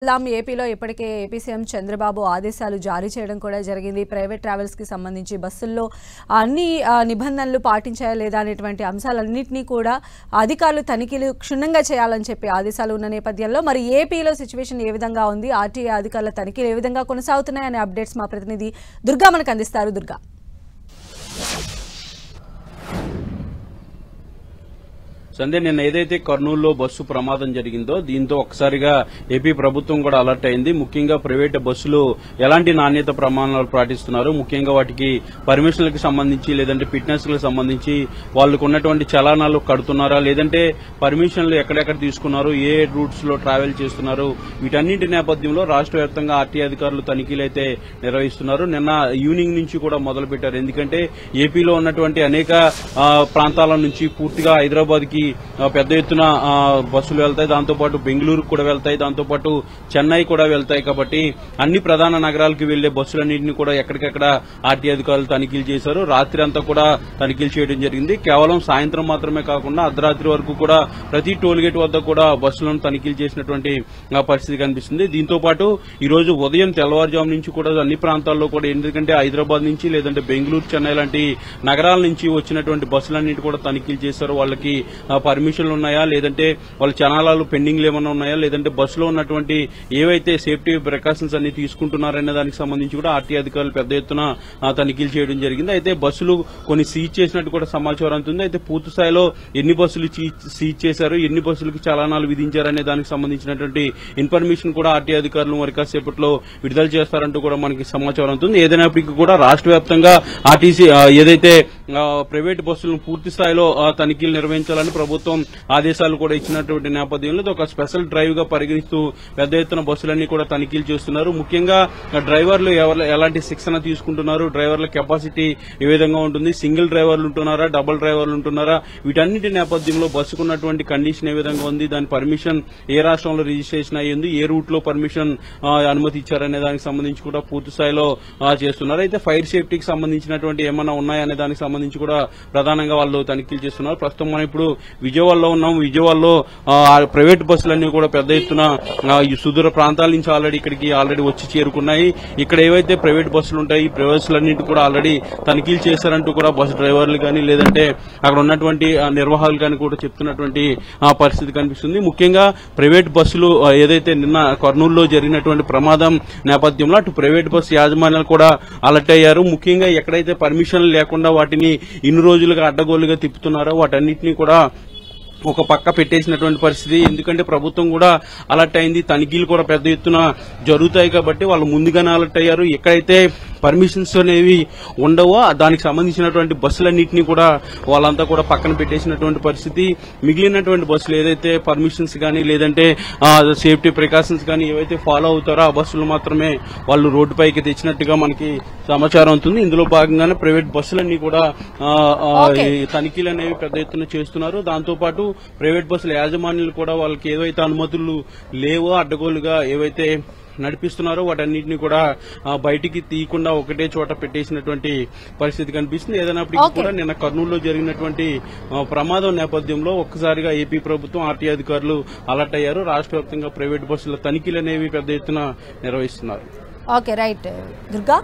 ఏపీలో ఇప్పటికే AP CM Chandrababu ఆదేశాలు జారీ చేయడం కూడా జరిగింది. ప్రైవేట్ ట్రావెల్స్ కి సంబంధించి బస్సుల్లో అన్ని నిబంధనలు పాటించాయా లేదా అనేటువంటి అంశాలన్నింటినీ కూడా అధికారులు తనిఖీలు క్షుణ్ణంగా చేయాలని చెప్పి ఆదేశాలు ఉన్న నేపథ్యంలో మరి ఏపీలో సిచ్యువేషన్ ఏ విధంగా ఉంది, ఆర్టీఏ అధికారుల తనిఖీలు ఏ విధంగా కొనసాగుతున్నాయనే అప్డేట్స్ మా ప్రతినిధి దుర్గా మనకు అందిస్తారు. దుర్గా, సందే నిన్న ఏదైతే కర్నూలులో బస్సు ప్రమాదం జరిగిందో దీంతో ఒకసారిగా ఏపీ ప్రభుత్వం కూడా అలర్ట్ అయింది. ముఖ్యంగా ప్రైవేట్ బస్సులు ఎలాంటి నాణ్యత ప్రమాణాలు పాటిస్తున్నారు, ముఖ్యంగా వాటికి పర్మిషన్లకు సంబంధించి లేదంటే ఫిట్నెస్ లకు సంబంధించి వాళ్ళకు ఉన్నటువంటి చలానాలు కడుతున్నారా, లేదంటే పర్మిషన్లు ఎక్కడెక్కడ తీసుకున్నారు, ఏ రూట్స్ లో ట్రావెల్ చేస్తున్నారు, వీటన్నింటి నేపథ్యంలో రాష్ట్ర వ్యాప్తంగా ఆర్టీఏ అధికారులు తనిఖీలు అయితే నిర్వహిస్తున్నారు. నిన్న ఈవినింగ్ నుంచి కూడా మొదలు పెట్టారు. ఎందుకంటే ఏపీలో ఉన్నటువంటి అనేక ప్రాంతాల నుంచి పూర్తిగా హైదరాబాద్ కి పెద్ద ఎత్తున బస్సులు వెళ్తాయి, దాంతోపాటు బెంగళూరు కూడా వెళ్తాయి, దాంతోపాటు చెన్నై కూడా వెళ్తాయి. కాబట్టి అన్ని ప్రధాన నగరాలకు వెళ్లే బస్సులన్నింటినీ కూడా ఎక్కడికెక్కడ ఆర్టీఏ అధికారులు తనిఖీలు చేశారు. రాత్రి అంతా కూడా తనిఖీలు చేయడం జరిగింది. కేవలం సాయంత్రం మాత్రమే కాకుండా అర్ధరాత్రి వరకు కూడా ప్రతి టోల్గేట్ వద్ద కూడా బస్సులను తనిఖీలు చేసినటువంటి పరిస్థితి కనిపిస్తుంది. దీంతో పాటు ఈ రోజు ఉదయం తెల్లవారుజాము నుంచి కూడా అన్ని ప్రాంతాల్లో కూడా, ఎందుకంటే హైదరాబాద్ నుంచి లేదంటే బెంగళూరు, చెన్నై లాంటి నగరాల నుంచి వచ్చినటువంటి బస్సులన్నింటి కూడా తనిఖీలు చేశారు. వాళ్ళకి పర్మిషన్లు ఉన్నాయా, లేదంటే వాళ్ళ చలానాలు పెండింగ్లు ఏమన్నా ఉన్నాయా, లేదంటే బస్సులో ఉన్నటువంటి ఏవైతే సేఫ్టీ ప్రికాషన్స్ అన్ని తీసుకుంటున్నారనే దానికి సంబంధించి కూడా ఆర్టీఏ అధికారులు పెద్ద ఎత్తున తనిఖీలు చేయడం జరిగింది. అయితే బస్సులు కొన్ని సీజ్ చేసినట్టు కూడా సమాచారం అందుతుంది. అయితే పూర్తి స్థాయిలో ఎన్ని బస్సులు సీజ్ చేశారు, ఎన్ని బస్సులకు చలానాలు విధించారనే దానికి సంబంధించినటువంటి ఇన్ఫర్మేషన్ కూడా ఆర్టీఏ అధికారులు మరి కాసేపట్లో విడుదల చేస్తారంటూ కూడా మనకి సమాచారం అందుతుంది. ఏదైనప్పటికీ కూడా రాష్ట్ర వ్యాప్తంగా ఆర్టీసీ ఏదైతే ప్రైవేట్ బస్సులను పూర్తి స్థాయిలో తనిఖీలు నిర్వహించాలని ప్రభుత్వం ఆదేశాలు కూడా ఇచ్చినటువంటి నేపథ్యంలో ఒక స్పెషల్ డ్రైవ్ గా పరిగణిస్తూ పెద్ద ఎత్తున బస్సులన్నీ కూడా తనిఖీలు చేస్తున్నారు. ముఖ్యంగా డ్రైవర్లు ఎలాంటి శిక్షణ తీసుకుంటున్నారు, డ్రైవర్ల కెపాసిటీ ఏ విధంగా ఉంటుంది, సింగిల్ డ్రైవర్లు ఉంటున్నారా, డబుల్ డ్రైవర్లు ఉంటున్నారా, వీటన్నిటి నేపథ్యంలో బస్సుకున్నటువంటి కండిషన్ ఏ విధంగా ఉంది, దాని పర్మిషన్ ఏ రాష్ట్రంలో రిజిస్ట్రేషన్ అయ్యింది, ఏ రూట్ లో పర్మిషన్ అనుమతి ఇచ్చారనే దానికి సంబంధించి కూడా పూర్తి స్థాయిలో చేస్తున్నారు. అయితే ఫైర్ సేఫ్టీకి సంబంధించినటువంటి ఏమన్నా ఉన్నాయనే దానికి సంబంధించి కూడా ప్రధానంగా వాళ్ళు తనిఖీలు చేస్తున్నారు. ప్రస్తుతం మనం ఇప్పుడు విజయవాడలో ఉన్నాం. విజయవాడలో ప్రైవేట్ బస్సులన్నీ కూడా పెద్ద ఎత్తున సుదూర ప్రాంతాల నుంచి ఆల్రెడీ వచ్చి చేరుకున్నాయి. ఇక్కడ ఏవైతే ప్రైవేట్ బస్సులు ఉంటాయి, ఈ బస్సులన్నింటి కూడా ఆల్రెడీ తనిఖీలు చేశారంటూ కూడా బస్సు డ్రైవర్లు కానీ లేదంటే అక్కడ ఉన్నటువంటి నిర్వాహకులు కానీ కూడా చెప్తున్నటువంటి పరిస్థితి కనిపిస్తుంది. ముఖ్యంగా ప్రైవేట్ బస్సులు ఏదైతే నిన్న కర్నూలులో జరిగినటువంటి ప్రమాదం నేపథ్యంలో అటు ప్రైవేట్ బస్సు యాజమాన్యాలు కూడా అలర్ట్ అయ్యారు. ముఖ్యంగా ఎక్కడైతే పర్మిషన్ లేకుండా వాటిని ఇన్ని రోజులుగా అడ్డగోలుగా తిప్పుతున్నారో వాటన్నిటినీ కూడా ఒక పక్క పెట్టేసినటువంటి పరిస్థితి. ఎందుకంటే ప్రభుత్వం కూడా అలర్ట్ అయింది, తనిఖీలు కూడా పెద్ద ఎత్తున జరుగుతాయి కాబట్టి వాళ్ళు ముందుగానే అలర్ట్ అయ్యారు. ఎక్కడైతే పర్మిషన్స్ అనేవి ఉండవో దానికి సంబంధించినటువంటి బస్సులన్నింటినీ కూడా వాళ్ళంతా కూడా పక్కన పెట్టేసినటువంటి పరిస్థితి. మిగిలినటువంటి బస్సులు ఏదైతే పర్మిషన్స్ కానీ లేదంటే సేఫ్టీ ప్రికాషన్స్ కానీ ఏవైతే ఫాలో అవుతారో ఆ బస్సులు మాత్రమే వాళ్ళు రోడ్డుపైకి తెచ్చినట్టుగా మనకి సమాచారం అవుతుంది. ఇందులో భాగంగానే ప్రైవేట్ బస్సులన్నీ కూడా తనిఖీలు అనేవి పెద్ద ఎత్తున చేస్తున్నారు. దాంతోపాటు ప్రైవేట్ బస్సుల యాజమాన్యులు కూడా వాళ్ళకి ఏవైతే అనుమతులు లేవో అడ్డగోలుగా ఏవైతే నడిపిస్తున్నారో వాటన్నింటినీ కూడా బయటికి తీయకుండా ఒకటే చోట పెట్టేసినటువంటి పరిస్థితి కనిపిస్తుంది. ఏదైనప్పటికీ కూడా నిన్న కర్నూలులో జరిగినటువంటి ప్రమాదం నేపథ్యంలో ఒక్కసారిగా ఏపీ ప్రభుత్వం ఆర్టీఏ అధికారులు అలర్ట్ అయ్యారు. రాష్ట్ర వ్యాప్తంగా ప్రైవేట్ బస్సుల తనిఖీలు అనేవి పెద్ద ఎత్తున నిర్వహిస్తున్నారు. Okay, right Durga.